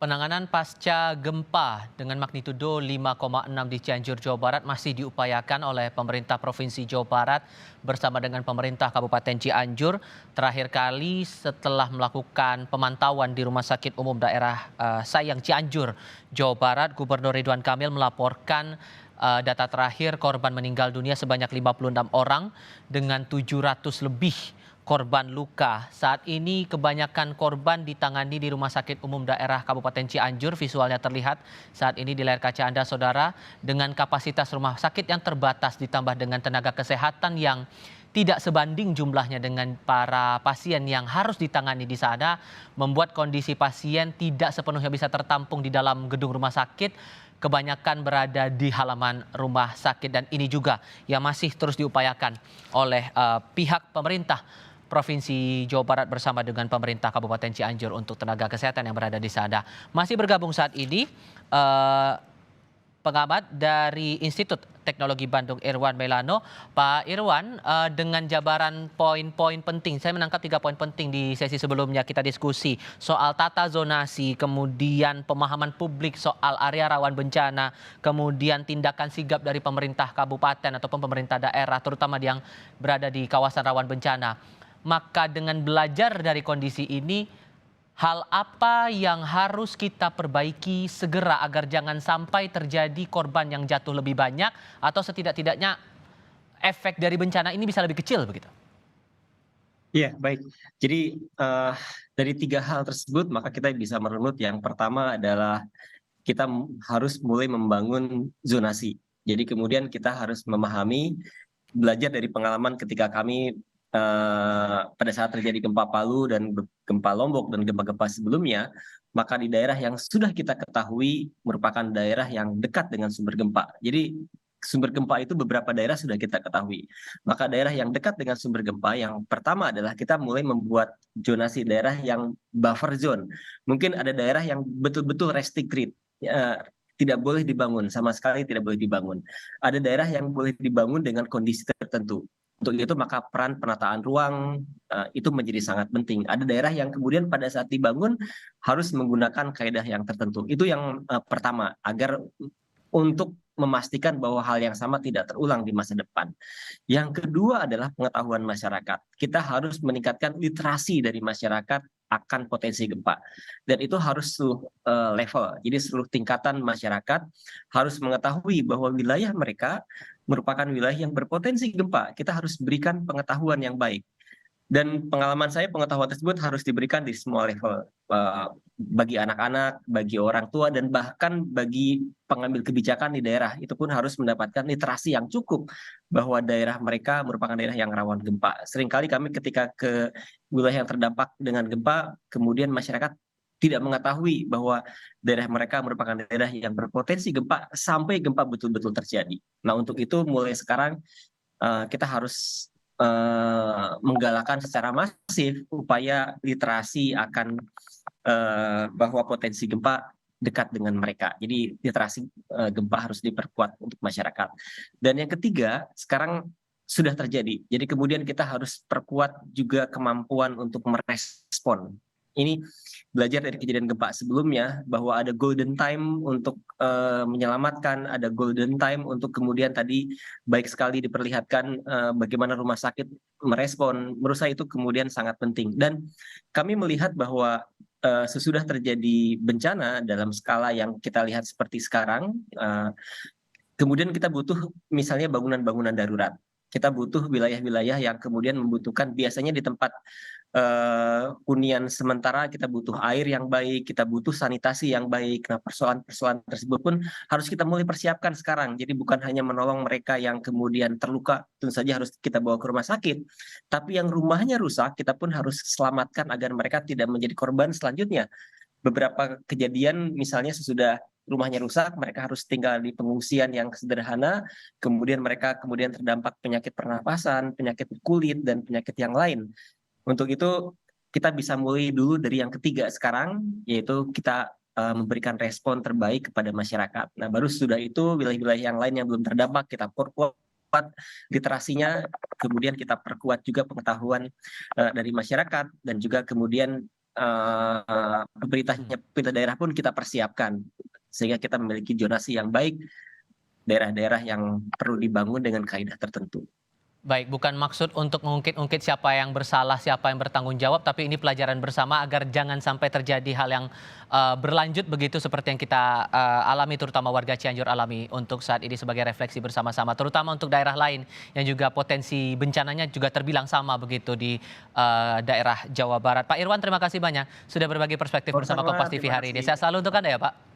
Penanganan pasca gempa dengan magnitudo 5,6 di Cianjur, Jawa Barat masih diupayakan oleh pemerintah Provinsi Jawa Barat bersama dengan pemerintah Kabupaten Cianjur. Terakhir kali setelah melakukan pemantauan di Rumah Sakit Umum Daerah Sayang Cianjur, Jawa Barat, Gubernur Ridwan Kamil melaporkan data terakhir korban meninggal dunia sebanyak 56 orang dengan 700 lebih korban luka. Saat ini kebanyakan korban ditangani di Rumah Sakit Umum Daerah Kabupaten Cianjur. Visualnya terlihat saat ini di layar kaca Anda, Saudara, dengan kapasitas rumah sakit yang terbatas ditambah dengan tenaga kesehatan yang tidak sebanding jumlahnya dengan para pasien yang harus ditangani di sana, membuat kondisi pasien tidak sepenuhnya bisa tertampung di dalam gedung rumah sakit. Kebanyakan berada di halaman rumah sakit dan ini juga yang masih terus diupayakan oleh pihak pemerintah Provinsi Jawa Barat bersama dengan pemerintah Kabupaten Cianjur untuk tenaga kesehatan yang berada di sana. Masih bergabung saat ini pengamat dari Institut Teknologi Bandung, Irwan Melano. Pak Irwan, dengan jabaran poin-poin penting, saya menangkap 3 poin penting di sesi sebelumnya kita diskusi soal tata zonasi, kemudian pemahaman publik soal area rawan bencana, kemudian tindakan sigap dari pemerintah kabupaten ataupun pemerintah daerah, terutama yang berada di kawasan rawan bencana. Maka dengan belajar dari kondisi ini, hal apa yang harus kita perbaiki segera agar jangan sampai terjadi korban yang jatuh lebih banyak atau setidak-tidaknya efek dari bencana ini bisa lebih kecil begitu? Iya, baik. Jadi dari 3 hal tersebut maka kita bisa merunut. Yang pertama adalah kita harus mulai membangun zonasi. Jadi kemudian kita harus memahami, belajar dari pengalaman ketika kami pada saat terjadi gempa Palu dan gempa Lombok dan gempa-gempa sebelumnya, maka di daerah yang sudah kita ketahui merupakan daerah yang dekat dengan sumber gempa. Jadi sumber gempa itu beberapa daerah sudah kita ketahui. Maka daerah yang dekat dengan sumber gempa yang pertama adalah kita mulai membuat zonasi daerah yang buffer zone. Mungkin ada daerah yang betul-betul restricted, tidak boleh dibangun, sama sekali tidak boleh dibangun. Ada daerah yang boleh dibangun dengan kondisi tertentu. Untuk itu maka peran penataan ruang itu menjadi sangat penting. Ada daerah yang kemudian pada saat dibangun harus menggunakan kaedah yang tertentu. Itu yang pertama, agar untuk memastikan bahwa hal yang sama tidak terulang di masa depan. Yang kedua adalah pengetahuan masyarakat. Kita harus meningkatkan literasi dari masyarakat akan potensi gempa. Dan itu harus seluruh level. Jadi seluruh tingkatan masyarakat harus mengetahui bahwa wilayah mereka merupakan wilayah yang berpotensi gempa. Kita harus berikan pengetahuan yang baik. Dan pengalaman saya, pengetahuan tersebut harus diberikan di semua level, bagi anak-anak, bagi orang tua, dan bahkan bagi pengambil kebijakan di daerah. Itu pun harus mendapatkan literasi yang cukup bahwa daerah mereka merupakan daerah yang rawan gempa. Seringkali kami ketika ke wilayah yang terdampak dengan gempa, kemudian masyarakat tidak mengetahui bahwa daerah mereka merupakan daerah yang berpotensi gempa sampai gempa betul-betul terjadi. Nah, untuk itu mulai sekarang kita harus menggalakkan secara masif upaya literasi akan bahwa potensi gempa dekat dengan mereka. Jadi literasi gempa harus diperkuat untuk masyarakat. Dan yang ketiga, sekarang sudah terjadi. Jadi kemudian kita harus perkuat juga kemampuan untuk merespon. Ini belajar dari kejadian gempa sebelumnya bahwa ada golden time untuk menyelamatkan, ada golden time untuk kemudian tadi baik sekali diperlihatkan bagaimana rumah sakit merespon. Menurut saya itu kemudian sangat penting. Dan kami melihat bahwa sesudah terjadi bencana dalam skala yang kita lihat seperti sekarang, kemudian kita butuh misalnya bangunan-bangunan darurat. Kita butuh wilayah-wilayah yang kemudian membutuhkan, biasanya di tempat hunian sementara kita butuh air yang baik, kita butuh sanitasi yang baik. Nah, persoalan-persoalan tersebut pun harus kita mulai persiapkan sekarang. Jadi bukan hanya menolong mereka yang kemudian terluka, tentu saja harus kita bawa ke rumah sakit. Tapi yang rumahnya rusak, kita pun harus selamatkan agar mereka tidak menjadi korban selanjutnya. Beberapa kejadian misalnya sesudah rumahnya rusak, mereka harus tinggal di pengungsian yang sederhana, kemudian mereka kemudian terdampak penyakit pernapasan, penyakit kulit, dan penyakit yang lain. Untuk itu kita bisa mulai dulu dari yang ketiga sekarang, yaitu kita memberikan respon terbaik kepada masyarakat. Nah, baru sudah itu wilayah-wilayah yang lain yang belum terdampak kita perkuat literasinya, kemudian kita perkuat juga pengetahuan dari masyarakat, dan juga kemudian pemerintah daerah pun kita persiapkan sehingga kita memiliki zonasi yang baik, daerah-daerah yang perlu dibangun dengan kaidah tertentu. Baik, bukan maksud untuk mengungkit-ungkit siapa yang bersalah, siapa yang bertanggung jawab, tapi ini pelajaran bersama agar jangan sampai terjadi hal yang berlanjut begitu seperti yang kita alami, terutama warga Cianjur alami untuk saat ini sebagai refleksi bersama-sama, terutama untuk daerah lain yang juga potensi bencananya juga terbilang sama begitu di daerah Jawa Barat. Pak Irwan, terima kasih banyak sudah berbagi perspektif bersama Sama-sama, Kompas TV terima hari ini. kasih. Sehat selalu untuk Anda ya Pak.